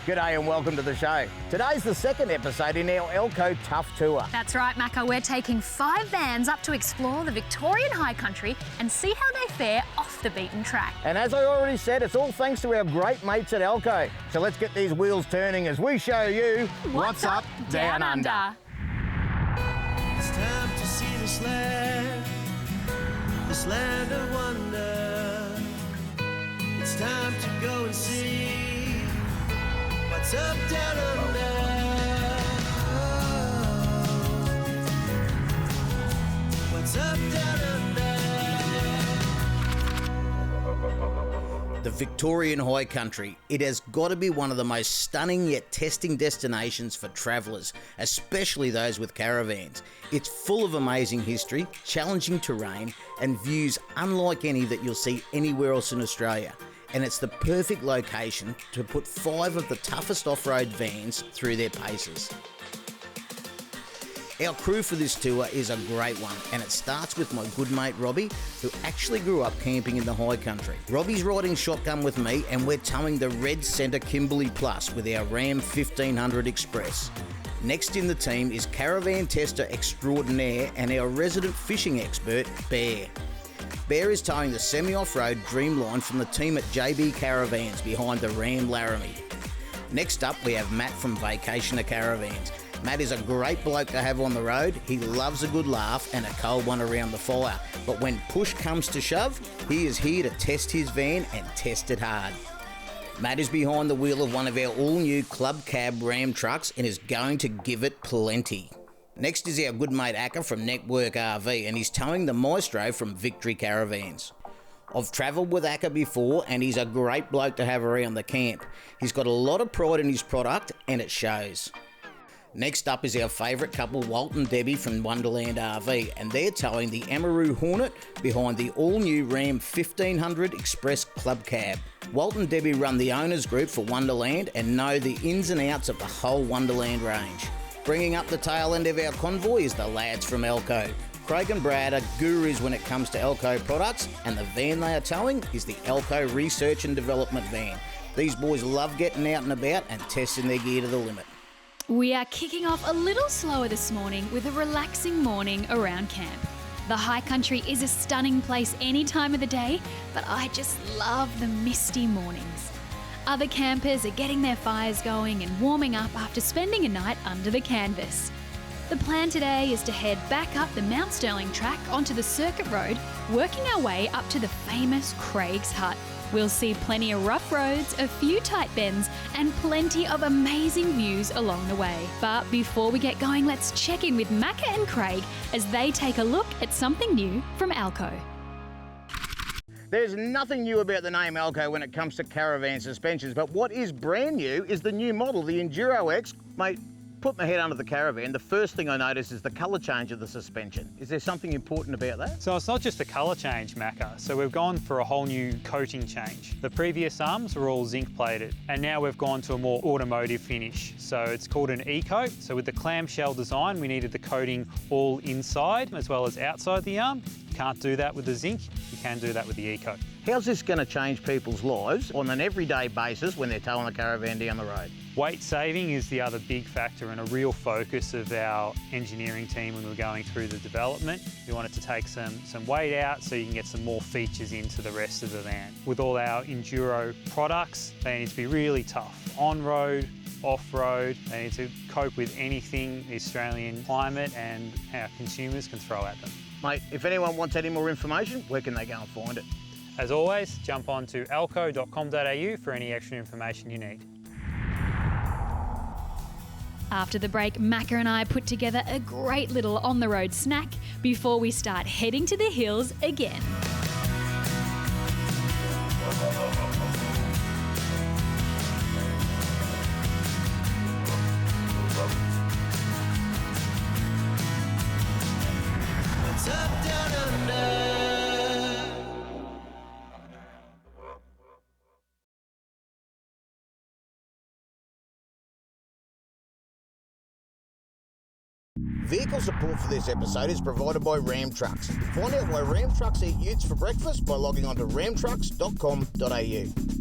G'day and welcome to the show. Today's the second episode in our Elco Tough Tour. That's right, Macca. We're taking 5 vans up to explore the Victorian High Country and see how they fare off the beaten track. And as I already said, it's all thanks to our great mates at Elco. So let's get these wheels turning as we show you what's up down under. It's time to see this land of wonder. It's time to go and see what's up down under. What's up down under? The Victorian High Country. It has got to be one of the most stunning yet testing destinations for travellers, especially those with caravans. It's full of amazing history, challenging terrain, and views unlike any that you'll see anywhere else in Australia. And it's the perfect location to put 5 of the toughest off-road vans through their paces. Our crew for this tour is a great one, and it starts with my good mate Robbie, who actually grew up camping in the high country. Robbie's riding shotgun with me, and we're towing the Red Centre Kimberley Plus with our Ram 1500 Express. Next in the team is caravan tester extraordinaire and our resident fishing expert, Bear. Bear is towing the semi-off-road Dreamline from the team at JB Caravans behind the Ram Laramie. Next up, we have Matt from Vacationer Caravans. Matt is a great bloke to have on the road. He loves a good laugh and a cold one around the fire. But when push comes to shove, he is here to test his van and test it hard. Matt is behind the wheel of one of our all-new Club Cab Ram trucks and is going to give it plenty. Next is our good mate Akka from Network RV, and he's towing the Maestro from Victory Caravans. I've travelled with Akka before, and he's a great bloke to have around the camp. He's got a lot of pride in his product, and it shows. Next up is our favourite couple, Walt and Debbie from Wonderland RV, and they're towing the Amaroo Hornet behind the all-new Ram 1500 Express Club Cab. Walt and Debbie run the owners group for Wonderland and know the ins and outs of the whole Wonderland range. Bringing up the tail end of our convoy is the lads from Elco. Craig and Brad are gurus when it comes to Elco products, and the van they are towing is the Elco Research and Development van. These boys love getting out and about and testing their gear to the limit. We are kicking off a little slower this morning with a relaxing morning around camp. The high country is a stunning place any time of the day, but I just love the misty mornings. Other campers are getting their fires going and warming up after spending a night under the canvas. The plan today is to head back up the Mount Sterling track onto the circuit road, working our way up to the famous Craig's Hut. We'll see plenty of rough roads, a few tight bends, and plenty of amazing views along the way. But before we get going, let's check in with Macca and Craig as they take a look at something new from Elco. There's nothing new about the name Elco when it comes to caravan suspensions, but what is brand new is the new model, the Enduro X. Mate, put my head under the caravan. The first thing I notice is the colour change of the suspension. Is there something important about that? So it's not just a colour change, Macca. So we've gone for a whole new coating change. The previous arms were all zinc plated, and now we've gone to a more automotive finish. So it's called an E-coat. So with the clamshell design, we needed the coating all inside as well as outside the arm. You can't do that with the zinc. You can do that with the E-coat. How's this going to change people's lives on an everyday basis when they're towing a caravan down the road? Weight saving is the other big factor and a real focus of our engineering team when we're going through the development. We wanted to take some weight out so you can get some more features into the rest of the van. With all our enduro products, they need to be really tough. On-road, off-road, they need to cope with anything the Australian climate and our consumers can throw at them. Mate, if anyone wants any more information, where can they go and find it? As always, jump on to elco.com.au for any extra information you need. After the break, Macca and I put together a great little on-the-road snack before we start heading to the hills again. What's up down under? Vehicle support for this episode is provided by Ram Trucks. Find out why Ram Trucks eat utes for breakfast by logging on to ramtrucks.com.au.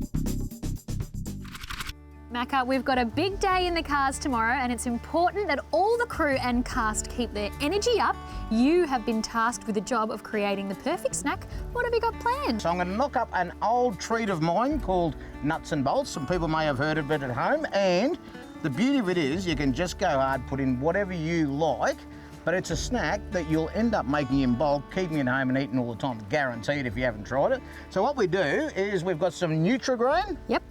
Macca, we've got a big day in the cars tomorrow and it's important that all the crew and cast keep their energy up. You have been tasked with the job of creating the perfect snack. What have you got planned? So I'm going to knock up an old treat of mine called nuts and bolts. Some people may have heard of it at home, and the beauty of it is you can just go hard, put in whatever you like, but it's a snack that you'll end up making in bulk, keeping it home and eating all the time, guaranteed if you haven't tried it. So what we do is we've got some Nutrigrain, Yep.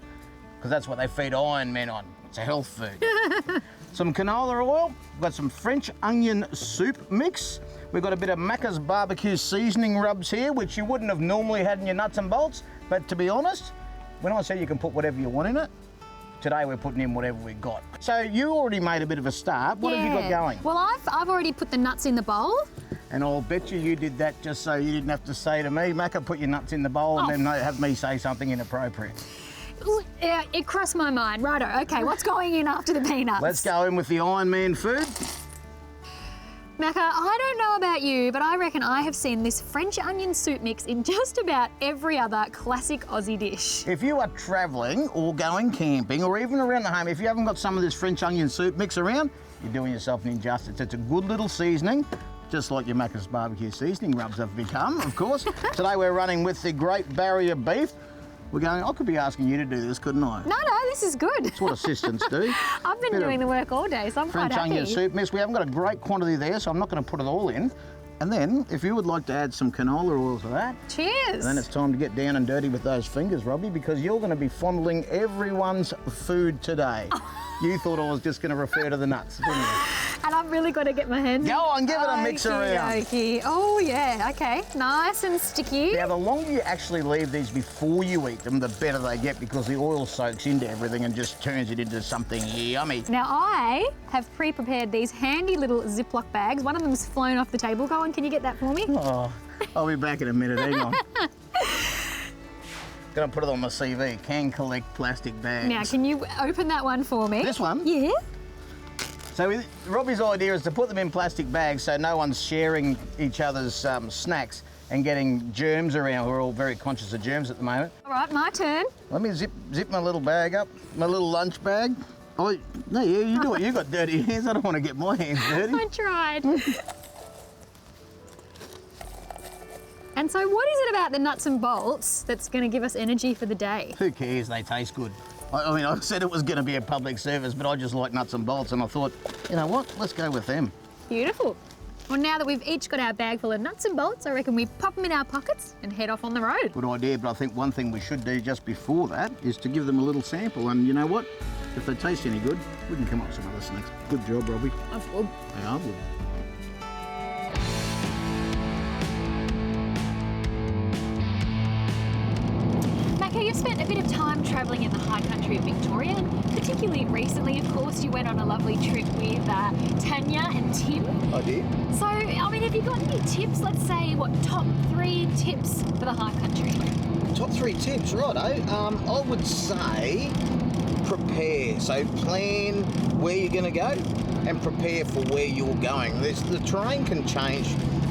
because that's what they feed Iron Men on. It's a health food. Some canola oil, we've got some French onion soup mix. We've got a bit of Macca's barbecue seasoning rubs here, which you wouldn't have normally had in your nuts and bolts, but to be honest, when I said you can put whatever you want in it, today we're putting in whatever we got. So you already made a bit of a start. What have you got going? Well, I've already put the nuts in the bowl. And I'll bet you did that just so you didn't have to say to me, Macca, put your nuts in the bowl and then have me say something inappropriate. Yeah, it crossed my mind. Righto, okay, what's going in after the peanuts? Let's go in with the Iron Man food. Macca, I don't know about you, but I reckon I have seen this French onion soup mix in just about every other classic Aussie dish. If you are travelling or going camping or even around the home, if you haven't got some of this French onion soup mix around, you're doing yourself an injustice. It's a good little seasoning, just like your Macca's barbecue seasoning rubs have become, of course. Today we're running with the Great Barrier beef. We're going, I could be asking you to do this, couldn't I? No, this is good. That's what assistants do. I've been doing the work all day, so I'm French quite happy. onion soup mix. We haven't got a great quantity there, so I'm not going to put it all in. And then, if you would like to add some canola oil to that, Cheers. and then it's time to get down and dirty with those fingers, Robbie, because you're going to be fondling everyone's food today. You thought I was just going to refer to the nuts, didn't you? And I've really got to get my hands Go on, give it a mix around. Okey. Oh, yeah, okay. Nice and sticky. Now, the longer you actually leave these before you eat them, the better they get, because the oil soaks into everything and just turns it into something yummy. Now, I have pre-prepared these handy little Ziploc bags. One of them's flown off the table. Go on, can you get that for me? Oh, I'll be back in a minute, hang on. Gonna put it on my CV, can collect plastic bags. Now, can you open that one for me? This one? Yeah. So Robbie's idea is to put them in plastic bags so no one's sharing each other's snacks and getting germs around. We're all very conscious of germs at the moment. All right, my turn. Let me zip my little bag up, my little lunch bag. Oh, no, you do it. You got dirty hands. I don't want to get my hands dirty. I tried. And so what is it about the nuts and bolts that's going to give us energy for the day? Who cares? They taste good. I mean, I said it was going to be a public service, but I just like nuts and bolts, and I thought, you know what? Let's go with them. Beautiful. Well, now that we've each got our bag full of nuts and bolts, I reckon we pop them in our pockets and head off on the road. Good idea, but I think one thing we should do just before that is to give them a little sample, and you know what? If they taste any good, we can come up with some other snacks. Good job, Robbie. I would. Yeah, I would. Macca, you've spent a bit of time travelling in the high country of Victoria, and particularly recently, of course, you went on a lovely trip with Tanya and Tim. I did. So, I mean, have you got any tips? Let's say, what, top 3 tips for the high country? Top 3 tips, right? I would say prepare. So plan where you're going to go and prepare for where you're going. The terrain can change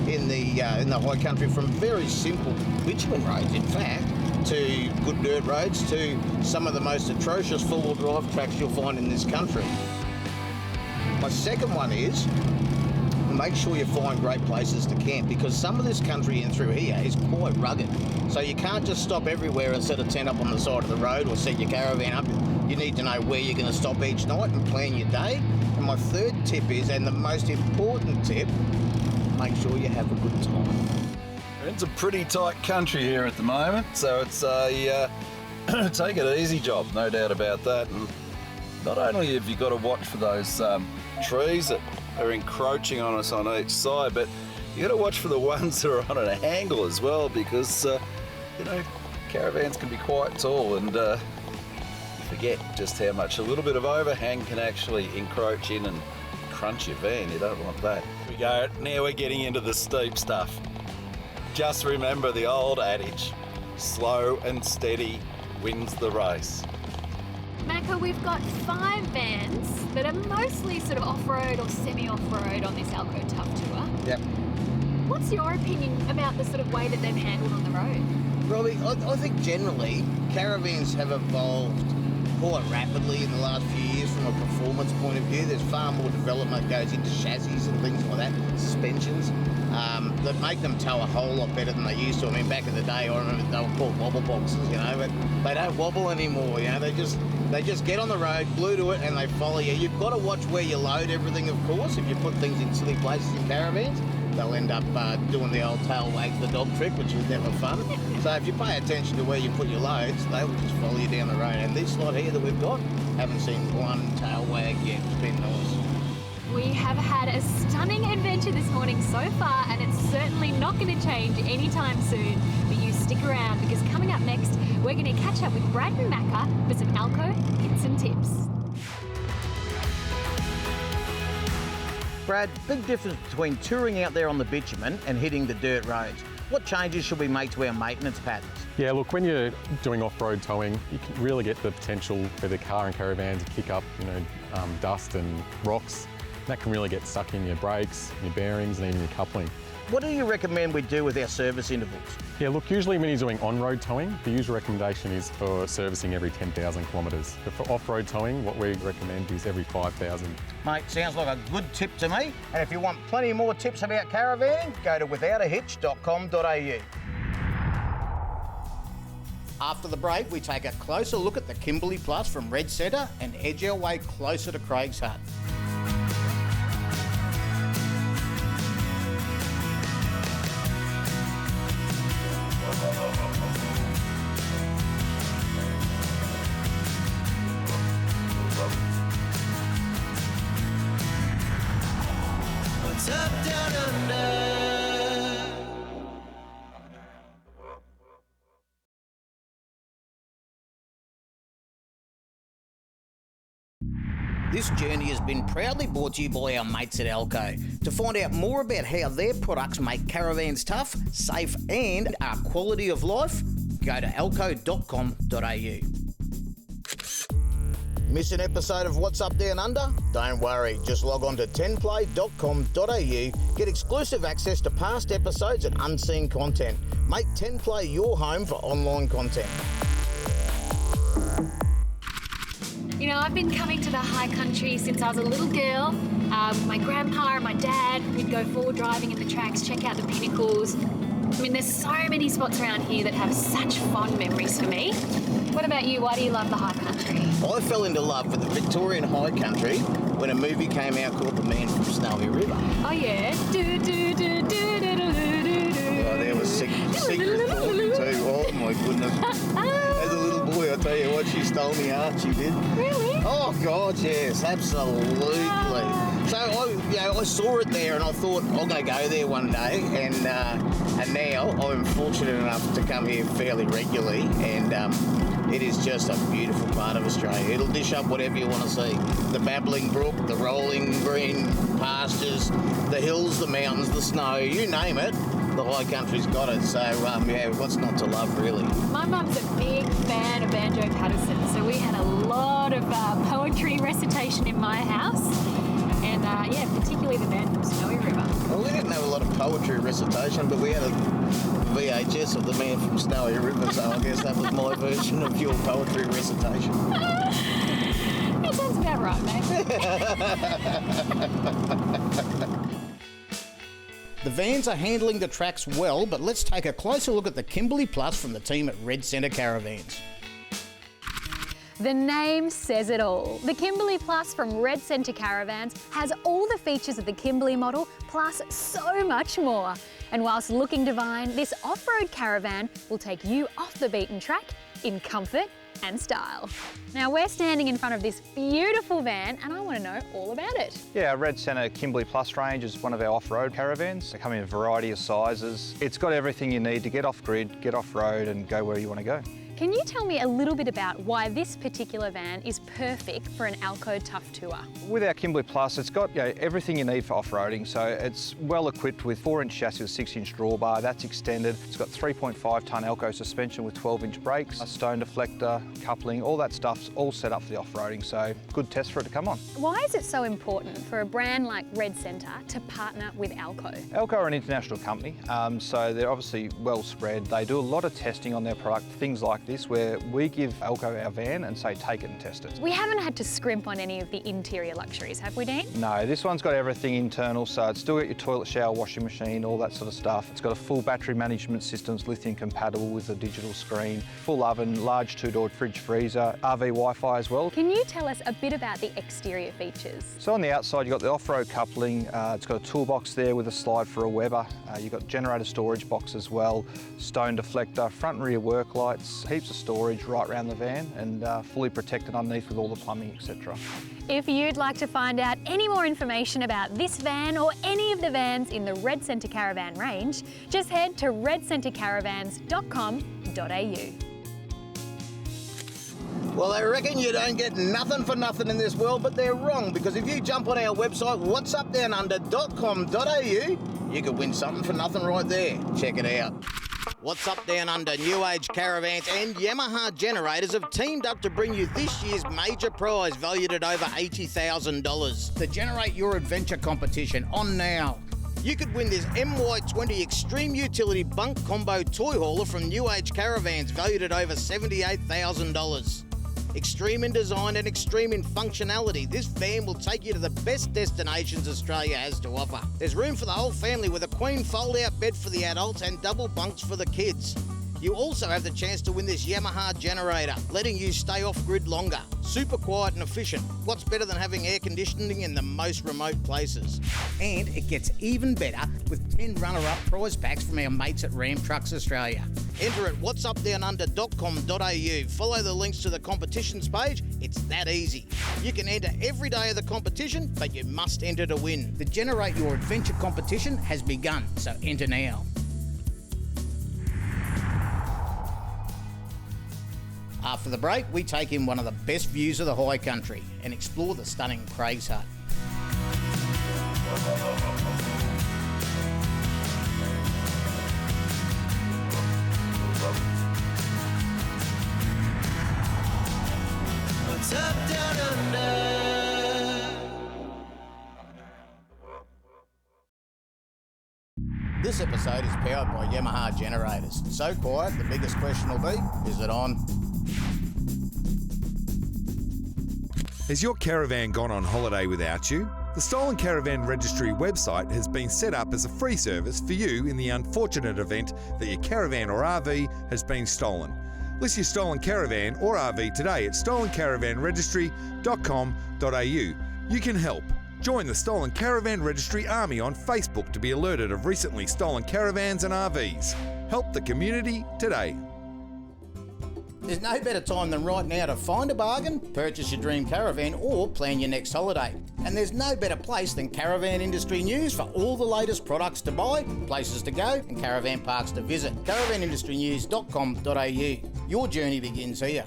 in the high country from very simple bitumen roads, in fact, to good dirt roads, to some of the most atrocious four-wheel drive tracks you'll find in this country. My second one is make sure you find great places to camp, because some of this country in through here is quite rugged. So you can't just stop everywhere and set a tent up on the side of the road or set your caravan up. You need to know where you're going to stop each night and plan your day. And my third tip is, and the most important tip, make sure you have a good time. It's a pretty tight country here at the moment, so it's a take it easy job, no doubt about that. And not only have you got to watch for those trees that are encroaching on us on each side, but you got to watch for the ones that are on an angle as well, because you know, caravans can be quite tall, and you forget just how much a little bit of overhang can actually encroach in and crunch your van. You don't want that. Here we go. Now we're getting into the steep stuff. Just remember the old adage, slow and steady wins the race. Macca, we've got 5 vans that are mostly sort of off-road or semi-off-road on this Alco Tough Tour. Yep. What's your opinion about the sort of way that they've handled on the road? Robbie, I think generally caravans have evolved quite rapidly in the last few years from a performance point of view. There's far more development goes into chassis and things like that, suspensions, that make them tow a whole lot better than they used to. I mean, back in the day, I remember they were called wobble boxes, you know, but they don't wobble anymore, you know. They just get on the road, glue to it, and they follow you. You've got to watch where you load everything, of course. If you put things in silly places in caravans, they'll end up doing the old tail wag the dog trick, which is never fun. So if you pay attention to where you put your loads, they will just follow you down the road. And this lot here that we've got, haven't seen one tail wag yet. It's been nice. We have had a stunning adventure this morning so far, and it's certainly not going to change anytime soon. But you stick around, because coming up next, we're going to catch up with Brad and Macca for some Alco hits and tips. Brad, big difference between touring out there on the bitumen and hitting the dirt roads. What changes should we make to our maintenance patterns? Yeah, look, when you're doing off-road towing, you can really get the potential for the car and caravan to kick up, dust and rocks. That can really get stuck in your brakes, your bearings, and even your coupling. What do you recommend we do with our service intervals? Yeah, look, usually when you're doing on-road towing, the usual recommendation is for servicing every 10,000 kilometres. But for off-road towing, what we recommend is every 5,000. Mate, sounds like a good tip to me. And if you want plenty more tips about caravanning, go to withoutahitch.com.au. After the break, we take a closer look at the Kimberley Plus from Red Centre and edge our way closer to Craig's Hut. What's up down under? This journey has been proudly brought to you by our mates at Alco. To find out more about how their products make caravans tough, safe and our quality of life, go to alco.com.au. Miss an episode of What's Up Down Under? Don't worry, just log on to 10play.com.au, get exclusive access to past episodes and unseen content. Make 10play your home for online content. You know, I've been coming to the high country since I was a little girl. With my grandpa and my dad, we'd go forward driving in the tracks, check out the pinnacles. I mean, there's so many spots around here that have such fond memories for me. What about you? Why do you love the high country? I fell into love with the Victorian high country when a movie came out called The Man from Snowy River. Oh yeah. Do do do do do do do do. Oh, there was secret talking too. Oh my goodness. As a little boy, I tell you what, she stole me heart, she did. Really? Oh God, yes, absolutely. So I saw it there and I thought I'm going to go there one day, and now I'm fortunate enough to come here fairly regularly, and it is just a beautiful part of Australia. It'll dish up whatever you want to see. The babbling brook, the rolling green pastures, the hills, the mountains, the snow, you name it. The high country's got it, so what's not to love, really? My mum's a big fan of Banjo Patterson, so we had a lot of poetry recitation in my house, and particularly the Man from Snowy River. Well, we didn't have a lot of poetry recitation, but we had a VHS of the Man from Snowy River, so I guess that was my version of your poetry recitation. That sounds about right, mate. The vans are handling the tracks well, but let's take a closer look at the Kimberley Plus from the team at Red Centre Caravans. The name says it all. The Kimberley Plus from Red Centre Caravans has all the features of the Kimberley model, plus so much more. And whilst looking divine, this off-road caravan will take you off the beaten track in comfort and style. Now we're standing in front of this beautiful van and I want to know all about it. Yeah, our Red Centre Kimberley Plus range is one of our off-road caravans. They come in a variety of sizes. It's got everything you need to get off-grid, get off-road and go where you want to go. Can you tell me a little bit about why this particular van is perfect for an Alco Tough Tour? With our Kimberley Plus, it's got everything you need for off-roading. So it's well equipped with 4-inch chassis with 6-inch drawbar. That's extended. It's got 3.5 tonne Alco suspension with 12-inch brakes, a stone deflector, coupling, all that stuff's all set up for the off-roading. So good test for it to come on. Why is it so important for a brand like Red Centre to partner with Alco? Alco are an international company, so they're obviously well spread. They do a lot of testing on their product, things like this, where we give Elco our van and say, take it and test it. We haven't had to scrimp on any of the interior luxuries, have we, Dean? No, this one's got everything internal, so it's still got your toilet, shower, washing machine, all that sort of stuff. It's got a full battery management system, it's lithium compatible with a digital screen, full oven, large 2-door fridge freezer, RV Wi-Fi as well. Can you tell us a bit about the exterior features? So on the outside, you've got the off-road coupling. It's got a toolbox there with a slide for a Weber. You've got generator storage box as well, stone deflector, front and rear work lights, heaps of storage right around the van, and fully protected underneath with all the plumbing, etc. If you'd like to find out any more information about this van or any of the vans in the Red Centre Caravan range, just head to redcentercaravans.com.au. Well, they reckon you don't get nothing for nothing in this world, but they're wrong, because if you jump on our website, whatsupdownunder.com.au, you could win something for nothing right there. Check it out. What's Up Down Under, New Age Caravans and Yamaha Generators have teamed up to bring you this year's major prize valued at over $80,000. The Generate Your Adventure competition on now. You could win this MY20 Extreme Utility Bunk Combo Toy Hauler from New Age Caravans valued at over $78,000. Extreme in design and extreme in functionality, this van will take you to the best destinations Australia has to offer. There's room for the whole family with a queen fold-out bed for the adults and double bunks for the kids. You also have the chance to win this Yamaha generator, letting you stay off-grid longer. Super quiet and efficient. What's better than having air conditioning in the most remote places? And it gets even better with 10 runner-up prize packs from our mates at Ram Trucks Australia. Enter at whatsupdownunder.com.au. Follow the links to the competitions page. It's that easy. You can enter every day of the competition, but you must enter to win. The Generate Your Adventure competition has begun, so enter now. After the break, we take in one of the best views of the high country and explore the stunning Craig's Hut. What's up down under? This episode is powered by Yamaha Generators. So quiet, the biggest question will be, is it on? Has your caravan gone on holiday without you? The Stolen Caravan Registry website has been set up as a free service for you in the unfortunate event that your caravan or RV has been stolen. List your stolen caravan or RV today at stolencaravanregistry.com.au. You can help. Join the Stolen Caravan Registry Army on Facebook to be alerted of recently stolen caravans and RVs. Help the community today. There's no better time than right now to find a bargain, purchase your dream caravan or plan your next holiday. And there's no better place than Caravan Industry News for all the latest products to buy, places to go and caravan parks to visit. caravanindustrynews.com.au. Your journey begins here.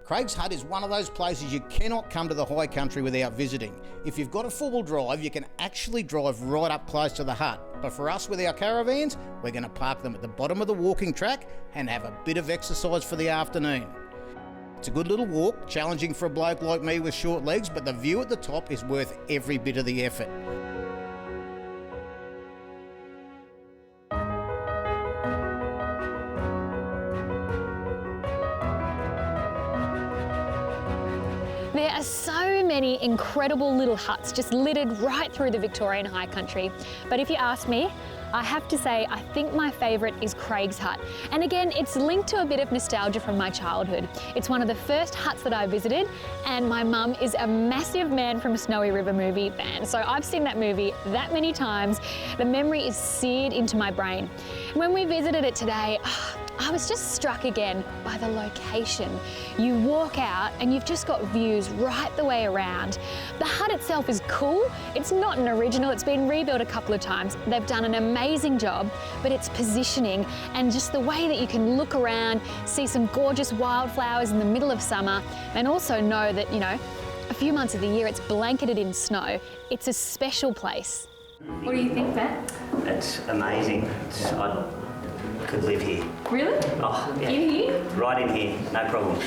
Craig's Hut is one of those places you cannot come to the high country without visiting. If you've got a four-wheel drive, you can actually drive right up close to the hut. But for us with our caravans, we're going to park them at the bottom of the walking track and have a bit of exercise for the afternoon. It's a good little walk, challenging for a bloke like me with short legs, but the view at the top is worth every bit of the effort. There are so many incredible little huts just littered right through the Victorian high country. But if you ask me, I have to say I think my favourite is Craig's Hut. And again, it's linked to a bit of nostalgia from my childhood. It's one of the first huts that I visited, and my mum is a massive Man from Snowy River movie fan. So I've seen that movie that many times. The memory is seared into my brain. When we visited it today, I was just struck again by the location. You walk out and you've just got views right the way around. The hut itself is cool. It's not an original, it's been rebuilt a couple of times. They've done an amazing job, but it's positioning and just the way that you can look around, see some gorgeous wildflowers in the middle of summer, and also know that, you know, a few months of the year it's blanketed in snow. It's a special place. What do you think, Ben? It's amazing. I could live here. Really? Oh, yeah. In here? Right in here, no problems.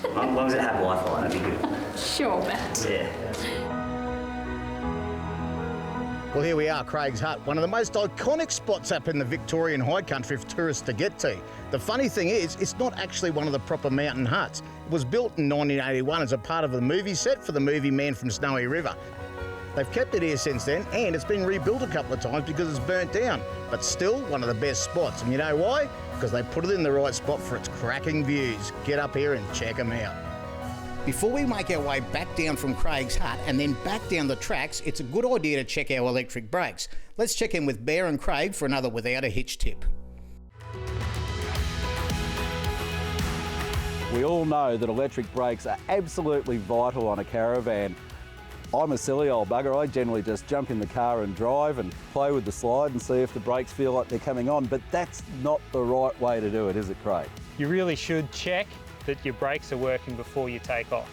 As long as it had Wi-Fi, that'd be good. Sure, Ben. Yeah. Well, here we are, Craig's Hut, one of the most iconic spots up in the Victorian High Country for tourists to get to. The funny thing is, it's not actually one of the proper mountain huts. It was built in 1981 as a part of the movie set for the movie Man from Snowy River. They've kept it here since then, and it's been rebuilt a couple of times because it's burnt down. But still, one of the best spots. And you know why? Because they put it in the right spot for its cracking views. Get up here and check them out. Before we make our way back down from Craig's Hut and then back down the tracks, it's a good idea to check our electric brakes. Let's check in with Bear and Craig for another without a hitch tip. We all know that electric brakes are absolutely vital on a caravan. I'm a silly old bugger. I generally just jump in the car and drive and play with the slide and see if the brakes feel like they're coming on, but that's not the right way to do it, is it, Craig? You really should check that your brakes are working before you take off.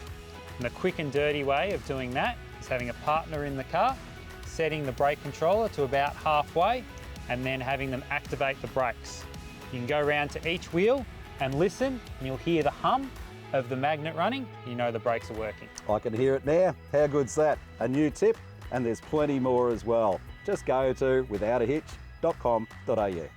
And the quick and dirty way of doing that is having a partner in the car, setting the brake controller to about halfway, and then having them activate the brakes. You can go around to each wheel and listen, and you'll hear the hum of the magnet running. You know the brakes are working. I can hear it now. How good's that? A new tip, and there's plenty more as well. Just go to withoutahitch.com.au.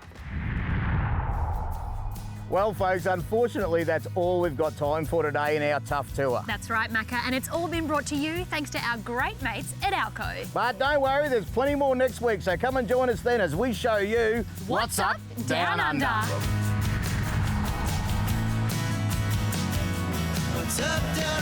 Well, folks, unfortunately, that's all we've got time for today in our tough tour. That's right, Macca, and it's all been brought to you thanks to our great mates at Alco. But don't worry, there's plenty more next week, so come and join us then as we show you What's up down under. What's up, down